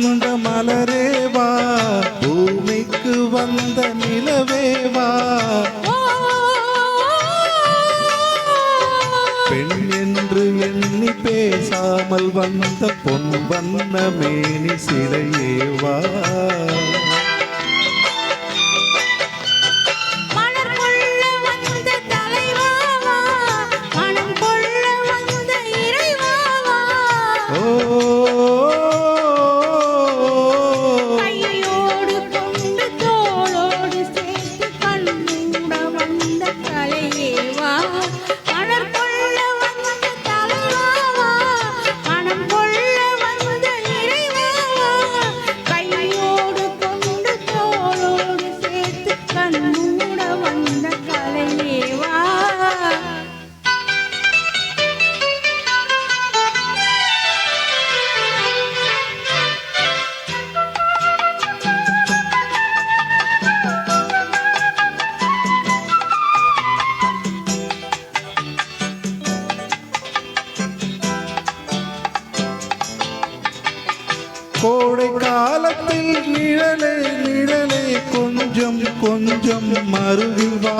வந்த மலரேவா, பூமிக்கு வந்த நிலவேவா, பெண் என்று எண்ணி பேசாமல் வந்த பொன் வண்ண மேனி சிலையேவா, கோடை காலத்தில் நிழலே நிழலே கொஞ்சம் கொஞ்சம் அருகில் வா,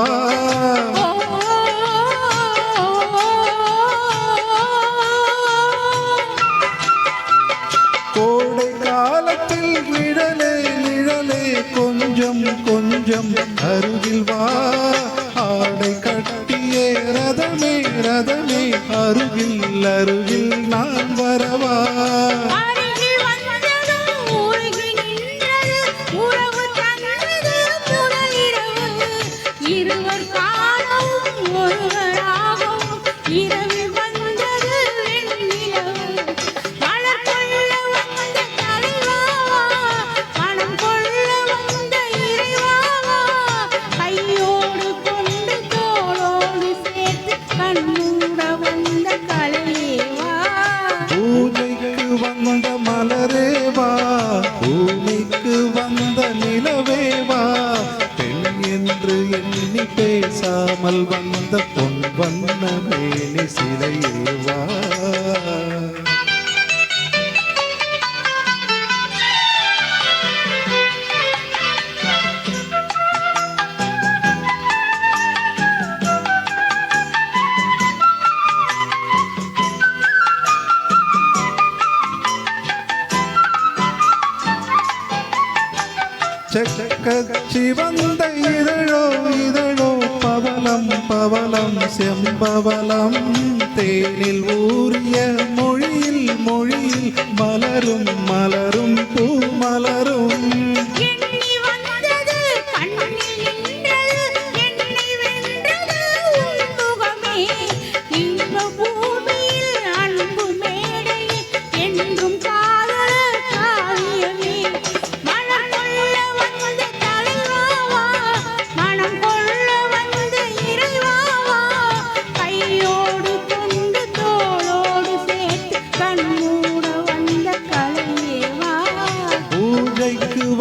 கோடை காலத்தில் நிழலே நிழலே கொஞ்சம் கொஞ்சம் அருகில் வா, ஆடை கட்டியே ரதமே ரதமே அருகில் அருகில் நான் வரவா, இருவர் காணவும் ஒருவராகவும் இரவில் வந்தது வெண்ணிலவு, மலர் கொள்ள வந்த தலைவாவா, மனம் கொள்ள வந்த இறைவாவா, கையோடு கொண்டு தோளோடு சேர்த்து கண்ணூட வந்த கலையேவா, பூஜைக்கு வந்த மலரேவா, பூமிக்கு வந்த நிலவேவா, என்று எண்ணி பேசாமல் வந்த பொன் வண்ண மேனி சிலையேவா, செக்கச்சி வந்த இதழோ இதழோ பவளம் பவளம் செம்பவளம், தேனில் ஊறிய மொழியில் மொழியில் மலரும் மலரும் பூ மலரும்,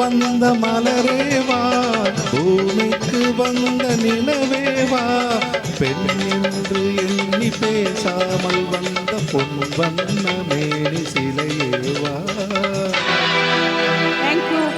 வந்த மலரேவா, பூமிக்கு வந்த நிலவேவா, பெண் என்று எண்ணி பேசாமல் வந்த பொன் வண்ண மேனி சிலையே